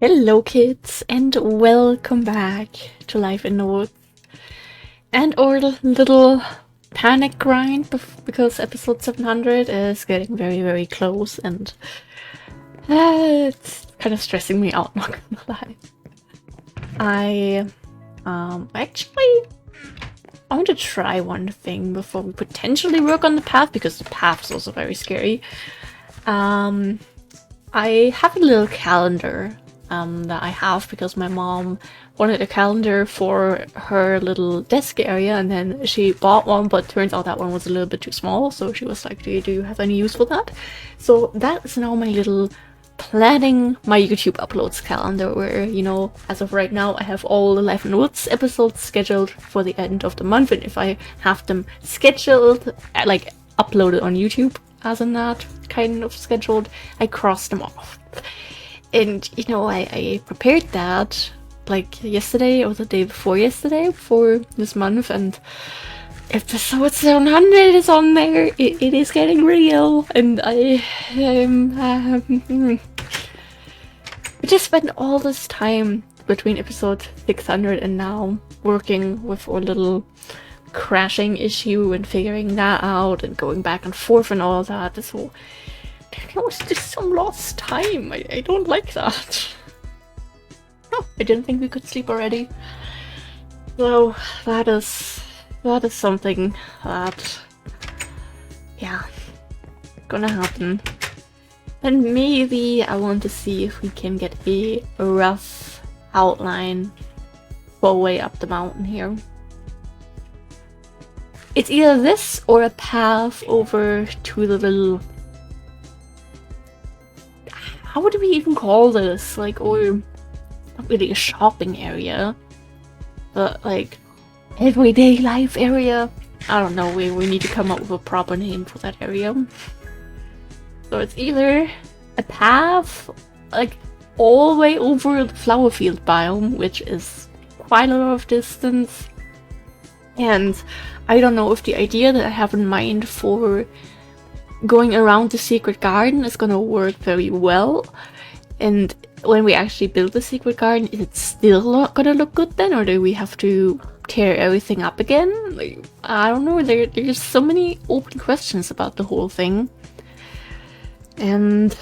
Hello kids and welcome back to Life in Notes and our little panic grind because episode 700 is getting very close and it's kind of stressing me out, not gonna lie. I want to try one thing before we potentially work on the path because the path is also very scary. I have a little calendar that I have because my mom wanted a calendar for her little desk area and then she bought one, but turns out that one was a little bit too small, so she was like, do you have any use for that? So that is now my little planning my YouTube uploads calendar where, you know, as of right now I have all the Life and Woods episodes scheduled for the end of the month, and if I have them scheduled, like uploaded on YouTube as in that kind of scheduled, I cross them off. And, you know, I prepared that like yesterday or the day before yesterday for this month, and episode 700 is on there. It is getting real, and I just spent all this time between episode 600 and now working with our little crashing issue and figuring that out and going back and forth and all that. So there was just some lost time. I don't like that. Oh, I didn't think we could sleep already. So that is something that, yeah, gonna happen. And maybe I want to see if we can get a rough outline for a way up the mountain here. It's either this or a path over to the little... How would we even call this? Like, or not really a shopping area, but like everyday life area. I don't know. We need to come up with a proper name for that area. So it's either a path, like all the way over the flower field biome, which is quite a lot of distance, and I don't know if the idea that I have in mind for going around the secret garden is gonna work very well, and when we actually build the secret garden, is it still not gonna look good then, or do we have to tear everything up again? Like, I don't know, there's so many open questions about the whole thing, and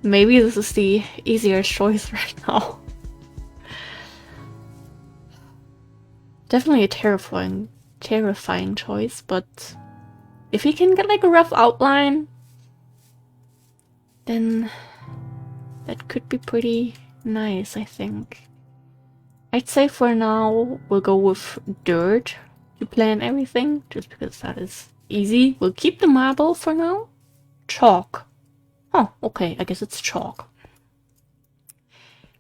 maybe this is the easier choice right now. Definitely a terrifying choice, but if we can get like a rough outline, then that could be pretty nice, I think. I'd say for now we'll go with dirt to plan everything, just because that is easy. We'll keep the marble for now. Chalk. Oh, okay, I guess it's chalk.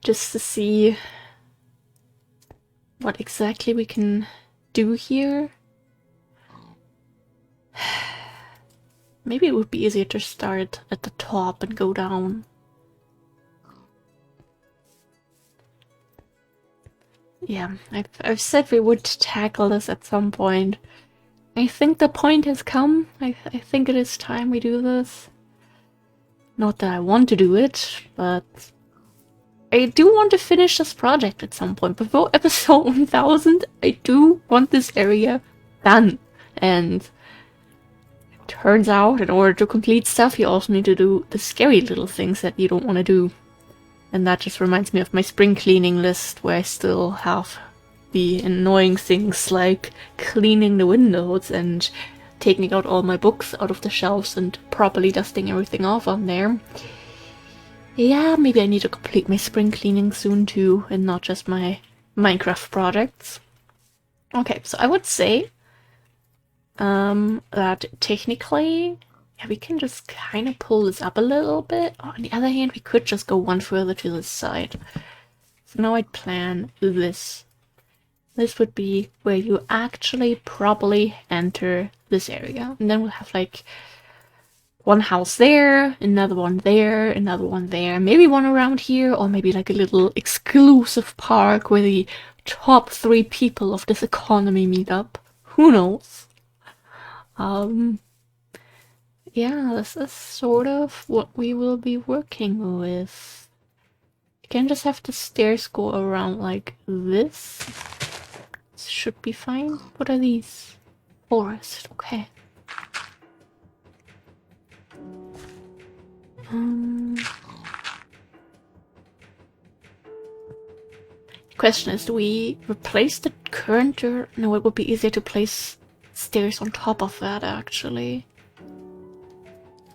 Just to see what exactly we can do here. Maybe it would be easier to start at the top and go down. Yeah, I've said we would tackle this at some point. I think the point has come. I think it is time we do this. Not that I want to do it, but I do want to finish this project at some point. Before episode 1000, I do want this area done. And turns out, in order to complete stuff, you also need to do the scary little things that you don't want to do. And that just reminds me of my spring cleaning list, where I still have the annoying things like cleaning the windows and taking out all my books out of the shelves and properly dusting everything off on there. Yeah, maybe I need to complete my spring cleaning soon too, and not just my Minecraft projects. Okay, so I would say that technically, yeah, we can just kind of pull this up a little bit. On the other hand, we could just go one further to the side. So now I'd plan this. This would be where you actually properly enter this area. And then we'll have like one house there, another one there, another one there, maybe one around here, or maybe like a little exclusive park where the top 3 people of this economy meet up. Who knows? Yeah, this is sort of what we will be working with. You can just have the stairs go around like this. This should be fine. What are these? Forest, okay. Question is, do we replace the current door? No, it would be easier to place stairs on top of that, actually.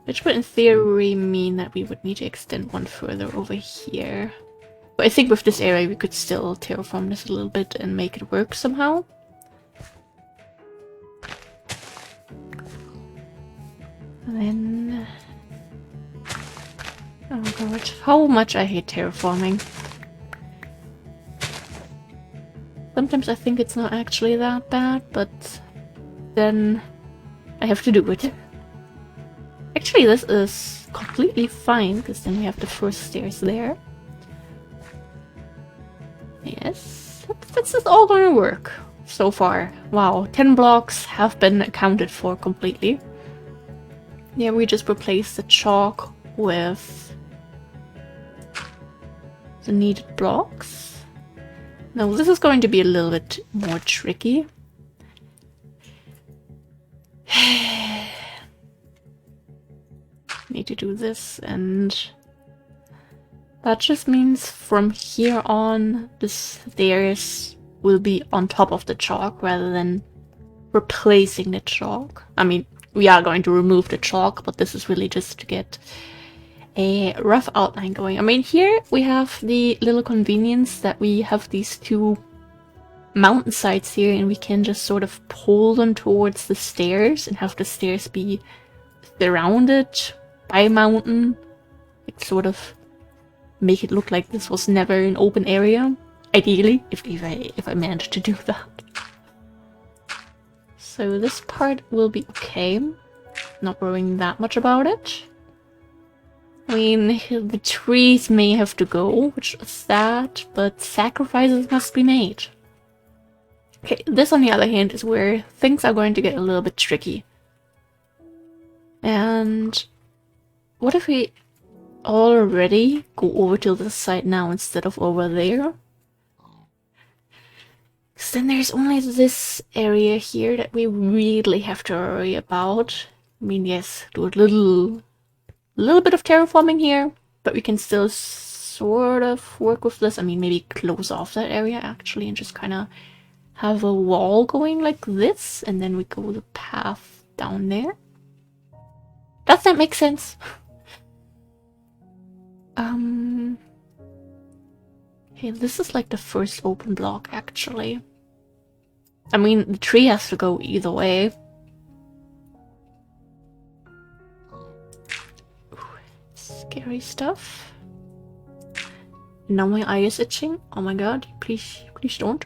Which would in theory mean that we would need to extend one further over here. But I think with this area we could still terraform this a little bit and make it work somehow. And then... oh god, how much I hate terraforming. Sometimes I think it's not actually that bad, but then I have to do it. Actually, this is completely fine, because then we have the first stairs there. Yes, this is all gonna work so far. Wow, 10 blocks have been accounted for completely. Yeah, we just replaced the chalk with the needed blocks. Now, this is going to be a little bit more tricky. Need to do this, and that just means from here on the stairs will be on top of the chalk rather than replacing the chalk. I mean, we are going to remove the chalk, but this is really just to get a rough outline going. I mean, here we have the little convenience that we have these two mountain sides here, and we can just sort of pull them towards the stairs and have the stairs be surrounded by a mountain. Like, sort of make it look like this was never an open area. Ideally, if I managed to do that. So this part will be okay. Not worrying that much about it. I mean, the trees may have to go, which is sad, but sacrifices must be made. Okay, this on the other hand is where things are going to get a little bit tricky. And what if we already go over to this side now instead of over there? Because then there's only this area here that we really have to worry about. I mean, yes, do a little bit of terraforming here, but we can still sort of work with this. I mean, maybe close off that area actually and just kind of have a wall going like this, and then we go the path down there. Does that make sense? Okay, this is like the first open block actually. I mean, the tree has to go either way. Scary stuff. Now my eye is itching. Oh my god, please don't.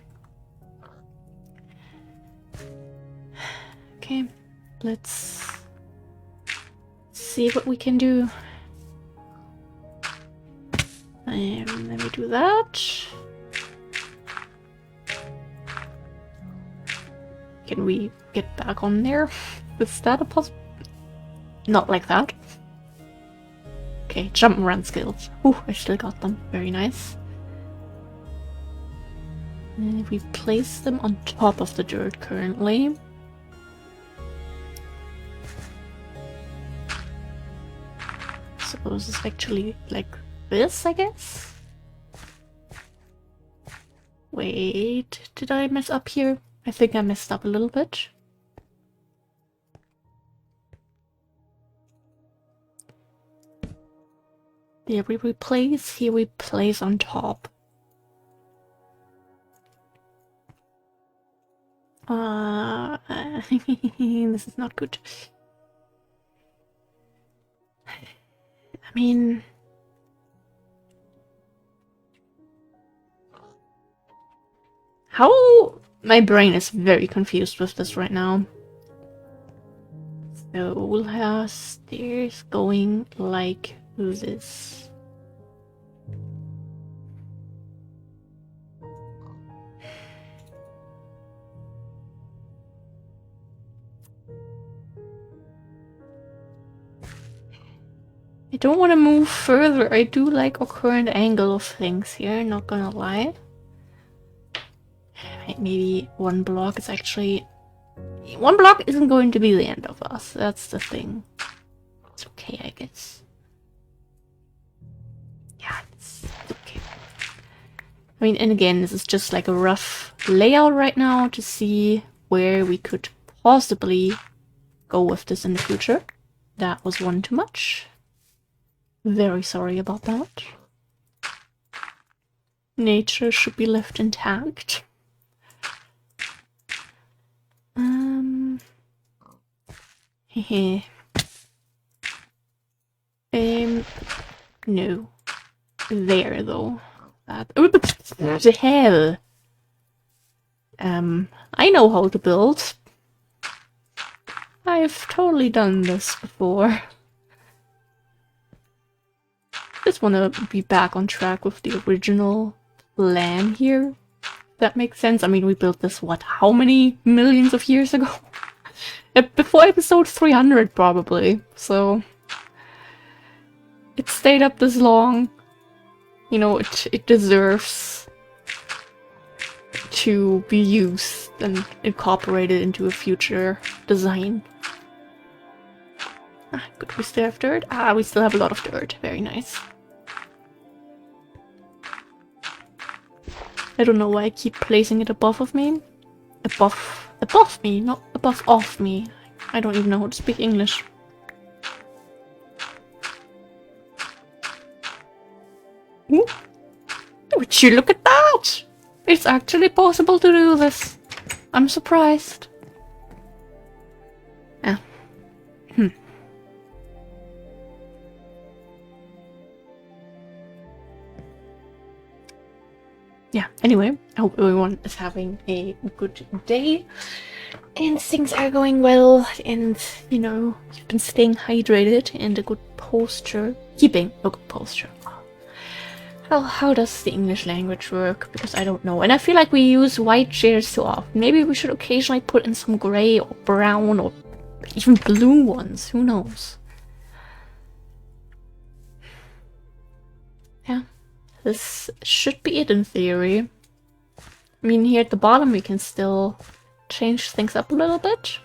Okay, let's see what we can do. Let me do that. Can we get back on there? Is that a possible? Not like that. Okay, jump and run skills. Ooh, I still got them. Very nice. And we place them on top of the dirt currently. Suppose it's actually like this, I guess? Wait, did I mess up here? I think I messed up a little bit. There we replace, here we place on top. This is not good. I mean... how... my brain is very confused with this right now. So we'll have stairs going like this. don't want to move further. I do like our current angle of things here, not gonna lie. Maybe one block is actually... One block isn't going to be the end of us. That's the thing. It's okay, I guess. Yeah, it's okay. I mean, and again, this is just like a rough layout right now to see where we could possibly go with this in the future. That was one too much. Very sorry about that. Nature should be left intact. Hehe. No. There, though. That... Oh, the hell! I know how to build. I've totally done this before. Just wanna be back on track with the original plan here. That makes sense. I mean, we built this, what, how many millions of years ago? Before episode 300, probably. So... it stayed up this long. You know, it deserves to be used and incorporated into a future design. Ah, good, we still have dirt? Ah, we still have a lot of dirt. Very nice. I don't know why I keep placing it above of me. Above me, not above off me. I don't even know how to speak English. Ooh. Would you look at that? It's actually possible to do this. I'm surprised. Yeah. Yeah, anyway, I hope everyone is having a good day and things are going well and, you know, you've been staying hydrated and a good posture. Keeping a good posture. How does the English language work? Because I don't know. And I feel like we use white chairs too often. Maybe we should occasionally put in some grey or brown or even blue ones. Who knows? Yeah. This should be it in theory. I mean, here at the bottom we can still change things up a little bit.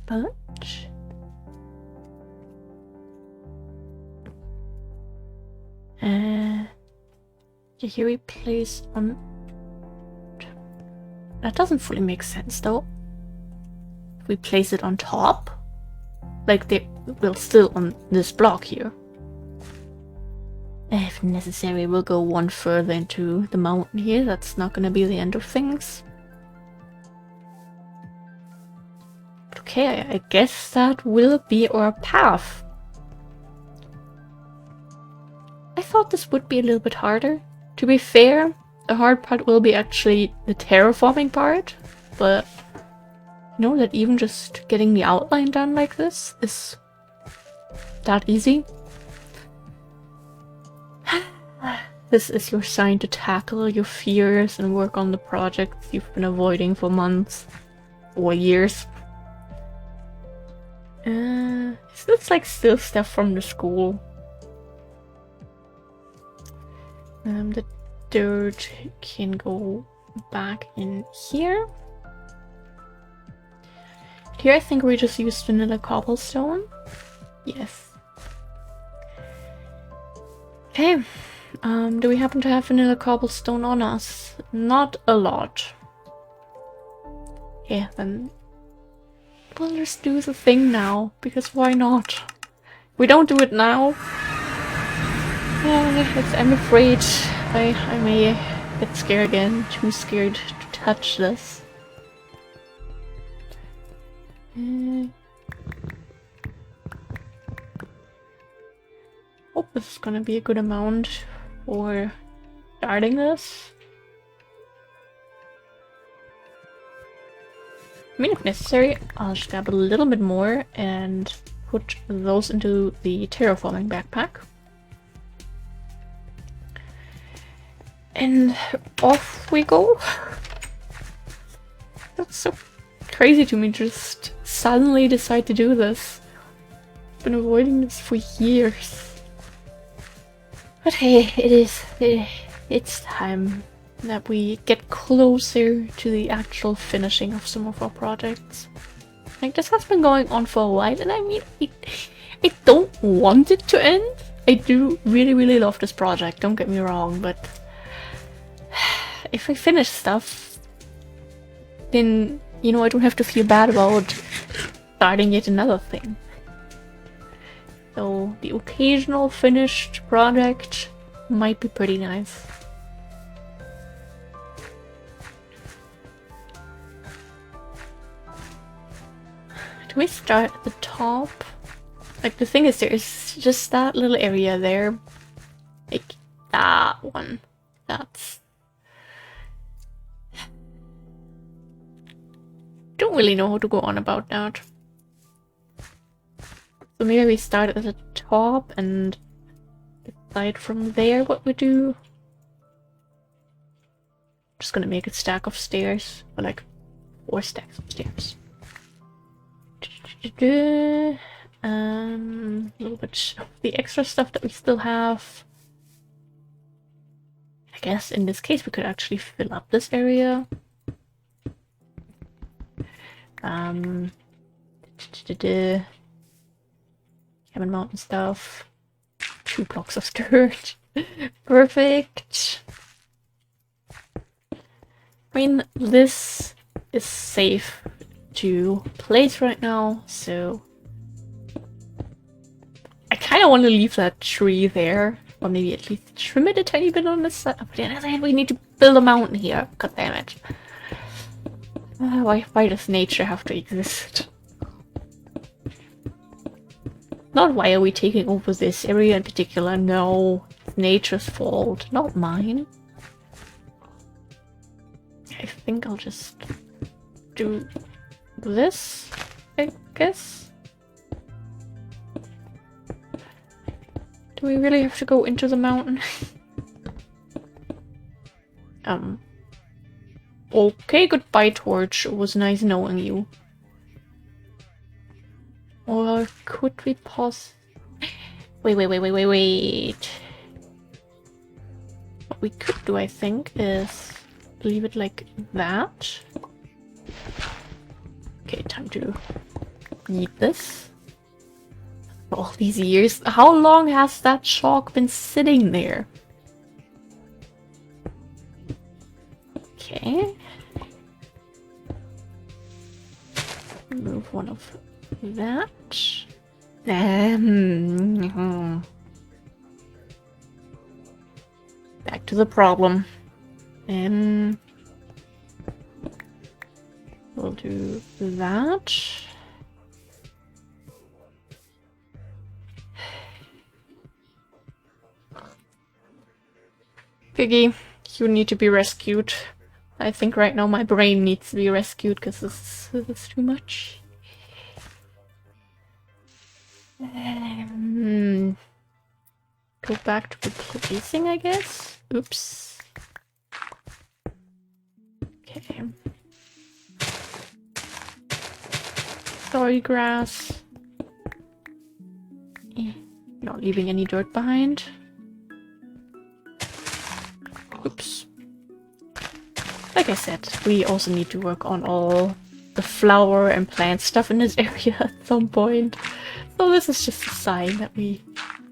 But... here we place on... That doesn't fully make sense though. If we place it on top, like they will still on this block here. If necessary, we'll go one further into the mountain here. That's not gonna be the end of things. Okay, I guess that will be our path. I thought this would be a little bit harder. To be fair, the hard part will be actually the terraforming part, but you know that even just getting the outline done like this is that easy. This is your sign to tackle your fears and work on the projects you've been avoiding for months or years. This looks like still stuff from the school. The dirt can go back in here. Here I think we just used vanilla cobblestone. Yes. Okay. Do we happen to have vanilla cobblestone on us? Not a lot. Yeah, then we'll just do the thing now, because why not? If we don't do it now, I'm afraid I may get scared again. Too scared to touch this. Hope this is gonna be a good amount for starting this. I mean, if necessary, I'll just grab a little bit more and put those into the terraforming backpack. And off we go. That's so crazy to me, just suddenly decide to do this. I've been avoiding this for years. But hey, it's time that we get closer to the actual finishing of some of our projects. Like, this has been going on for a while, and I mean, I don't want it to end. I do really love this project, don't get me wrong, but if I finish stuff, then, you know, I don't have to feel bad about starting yet another thing. So the occasional finished project might be pretty nice. Do we start at the top? Like, the thing is, there is just that little area there. Like, that one. That's... don't really know how to go on about that. So maybe we start at the top and decide from there what we do. Just gonna make a stack of stairs, or like 4 stacks of stairs. A little bit of the extra stuff that we still have. I guess in this case we could actually fill up this area. Cabin mountain stuff. 2 blocks of dirt. Perfect. I mean, this is safe to place right now, so I kind of want to leave that tree there, or maybe at least trim it a tiny bit on this side. But on the other hand, we need to build a mountain here. God damn it. Why does nature have to exist? Not why are we taking over this area in particular, no. It's nature's fault, not mine. I think I'll just do this, I guess. Do we really have to go into the mountain? Okay, goodbye, Torch. It was nice knowing you. Or could we pause? Wait. What we could do, I think, is leave it like that. Okay, time to eat this. For all these years, how long has that chalk been sitting there? Okay. Remove one of that. Back to the problem. We'll do that. Piggy, you need to be rescued. I think right now my brain needs to be rescued because this is too much. Go back to replacing, I guess? Oops. Okay. Sorry, grass. Not leaving any dirt behind. Oops. Like I said, we also need to work on all the flower and plant stuff in this area at some point. So this is just a sign that we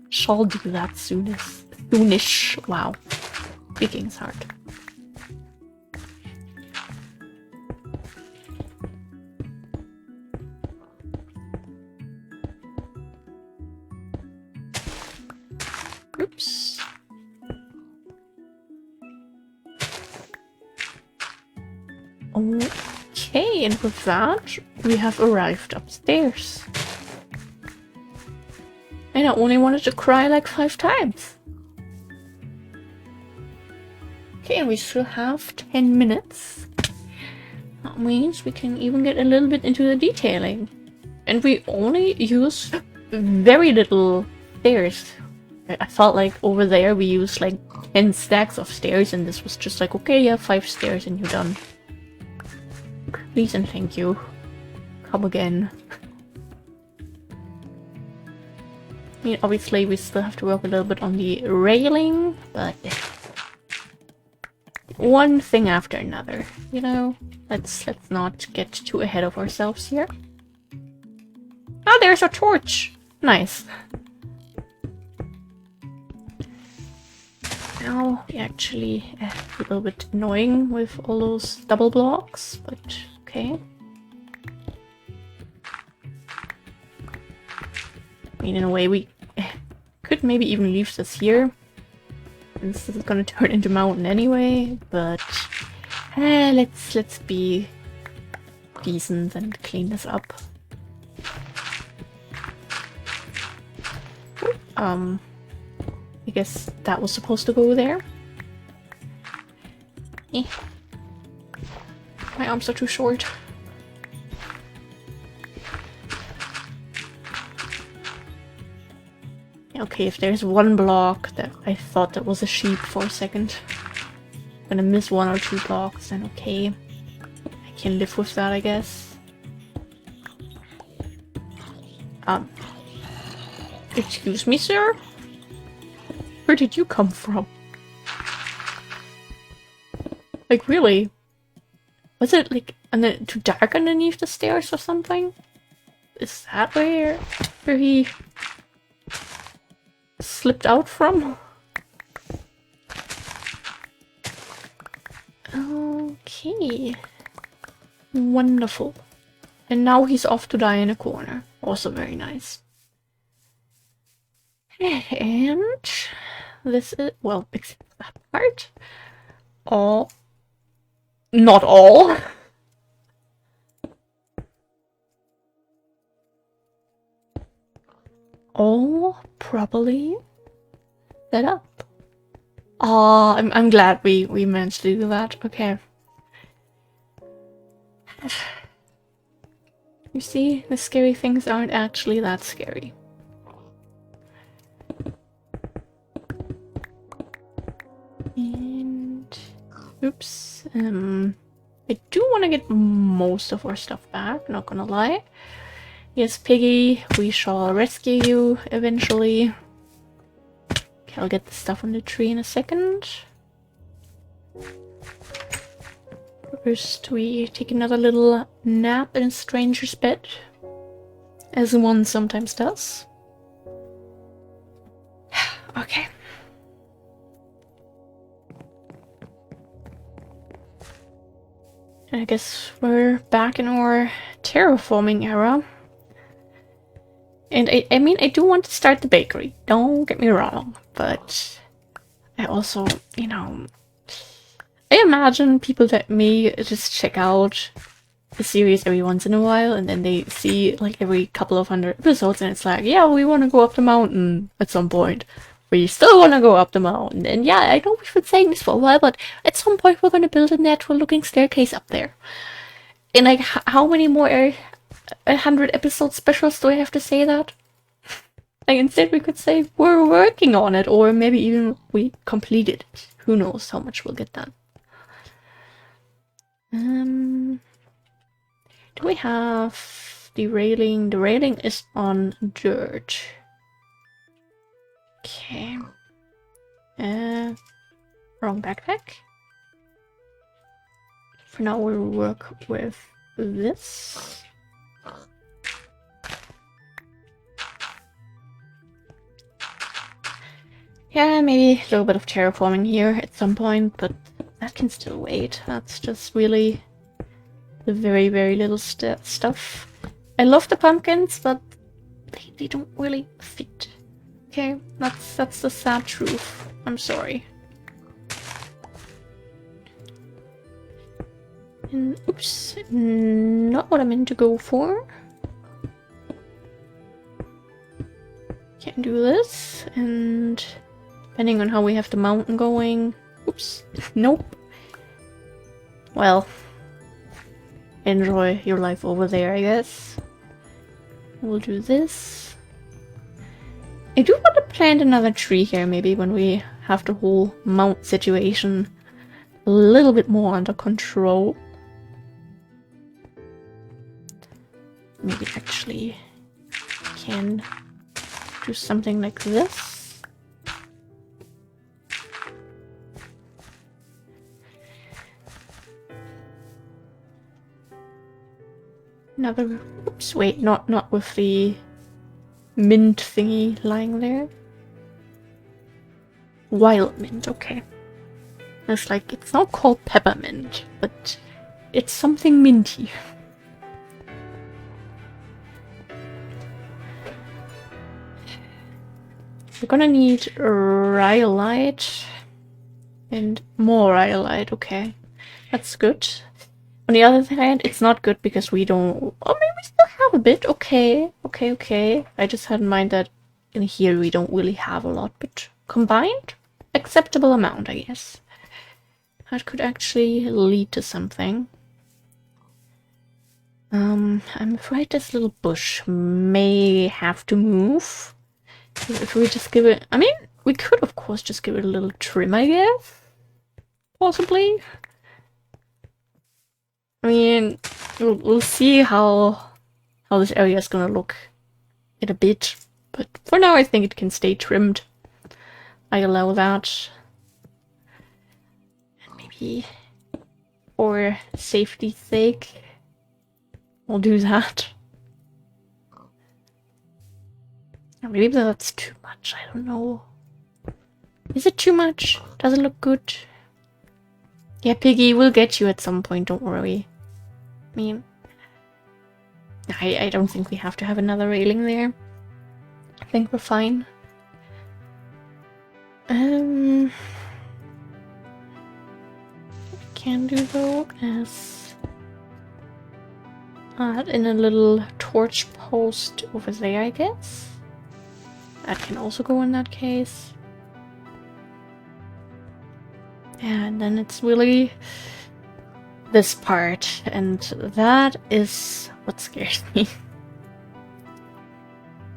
shall do that soonish. Wow. Speaking is hard. Oops. Okay, and with that, we have arrived upstairs. And I only wanted to cry like 5 times. Okay, and we still have 10 minutes. That means we can even get a little bit into the detailing. And we only use very little stairs. I felt like over there we used like 10 stacks of stairs, and this was just like, okay, yeah, 5 stairs and you're done. Please and thank you. Come again. I mean, obviously we still have to work a little bit on the railing, but one thing after another, you know? Let's not get too ahead of ourselves here. Oh, there's a torch! Nice. Now, actually, a little bit annoying with all those double blocks, but okay. I mean, in a way, we could maybe even leave this here, since this is gonna turn into mountain anyway, but let's be decent and clean this up. I guess that was supposed to go there. Eh. My arms are too short. Okay, if there's one block that I thought that was a sheep for a second, I'm gonna miss one or two blocks, then okay. I can live with that, I guess. Excuse me, sir? Where did you come from? Like, really? Was it, like, too dark underneath the stairs or something? Is that where he slipped out from? Okay. Wonderful. And now he's off to die in a corner. Also very nice. And this is, well, except that part. All. Not all. All properly set up. Ah, I'm glad we managed to do that. Okay. You see, the scary things aren't actually that scary. And oops. I do want to get most of our stuff back, not gonna lie. Yes, Piggy, we shall rescue you eventually. Okay, I'll get the stuff on the tree in a second. First, we take another little nap in a stranger's bed, as one sometimes does. Okay. I guess we're back in our terraforming era. And I mean, I do want to start the bakery, don't get me wrong, but I also, you know, I imagine people that may just check out the series every once in a while and then they see like every couple of 100 episodes and it's like, yeah, we want to go up the mountain at some point. We still want to go up the mountain. And yeah, I know we've been saying this for a while, but at some point we're going to build a natural looking staircase up there. And like, how many more 100 episode specials do I have to say that? Like, instead we could say we're working on it, or maybe even we completed it. Who knows how much we'll get done. Do we have the railing? The railing is on dirt. Okay. Wrong backpack. For now we'll work with this. Yeah, maybe a little bit of terraforming here at some point, but that can still wait. That's just really the very, very little stuff. I love the pumpkins, but they don't really fit. Okay, that's the sad truth. I'm sorry. And oops, not what I meant to go for. Can't do this, and depending on how we have the mountain going. Oops, nope. Well, enjoy your life over there, I guess. We'll do this. I do want to plant another tree here, maybe when we have the whole mount situation a little bit more under control. maybe actually can do something like this. Another, oops, wait, not with the mint thingy lying there. Wild mint, okay. It's like, it's not called peppermint, but it's something minty. We're gonna need rhyolite and more rhyolite, okay. That's good. On the other hand, it's not good because we don't... Oh, maybe we still have a bit. Okay, okay. I just had in mind that in here we don't really have a lot, but combined, acceptable amount, I guess. That could actually lead to something. I'm afraid this little bush may have to move. If we just give it... I mean, we could, of course, just give it a little trim, I guess. Possibly. I mean, we'll see how this area is gonna look in a bit. But for now, I think it can stay trimmed. I allow that. And maybe for safety's sake, we'll do that. Or maybe that's too much, I don't know. Is it too much? Does it look good? Yeah, Piggy, we'll get you at some point, don't worry. I mean, I don't think we have to have another railing there. I think we're fine. What we can do though is add in a little torch post over there, I guess. That can also go in that case. And then it's really this part, and that is what scares me.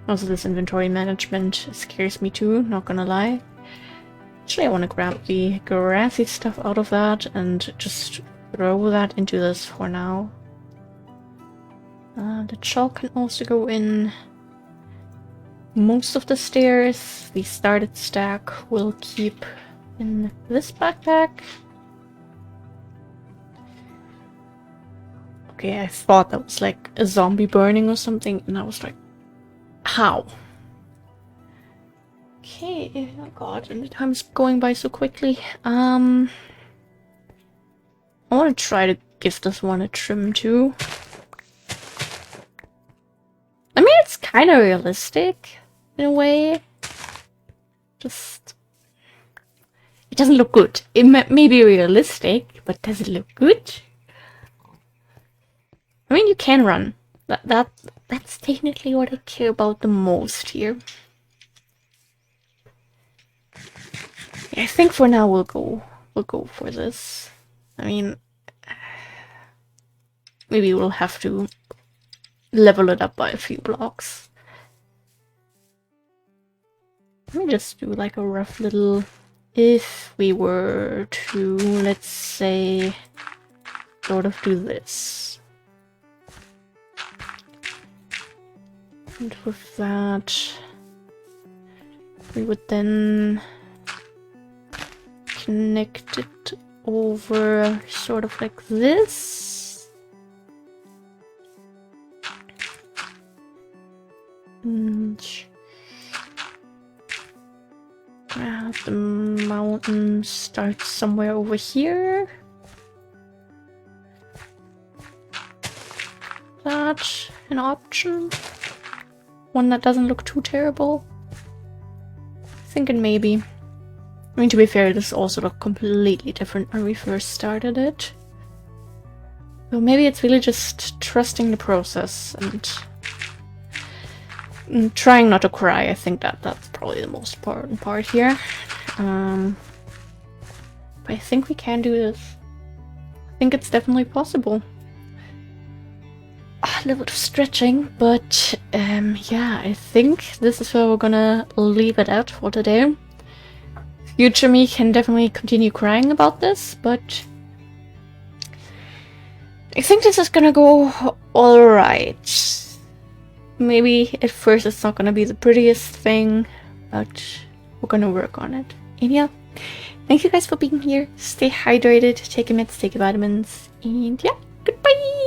Also, this inventory management scares me too, not gonna lie. Actually, I want to grab the grassy stuff out of that and just throw that into this for now. The chalk can also go in most of the stairs. The started stack will keep in this backpack. Okay, I thought that was like a zombie burning or something, and I was like, how? Okay, oh god, and the time's going by so quickly. I want to try to give this one a trim too. I mean, it's kind of realistic in a way. Just... it doesn't look good. It may be realistic, but does it look good? I mean, you can run. That's technically what I care about the most here. Yeah, I think for now we'll go for this. I mean, maybe we'll have to level it up by a few blocks. Let me just do like a rough little... if we were to, let's say, sort of do this. And with that, we would then connect it over sort of like this. And grab the mountain, start somewhere over here. That's an option. One that doesn't look too terrible. Thinking maybe. I mean, to be fair, this also looked completely different when we first started it. So maybe it's really just trusting the process and trying not to cry. I think that's probably the most important part here. But I think we can do this. I think it's definitely possible. A little bit of stretching, but yeah, I think this is where we're gonna leave it at for today. Future me can definitely continue crying about this, but I think this is gonna go alright. Maybe at first it's not gonna be the prettiest thing, but we're gonna work on it. And yeah, thank you guys for being here. Stay hydrated, take your meds, take your vitamins, and yeah, goodbye!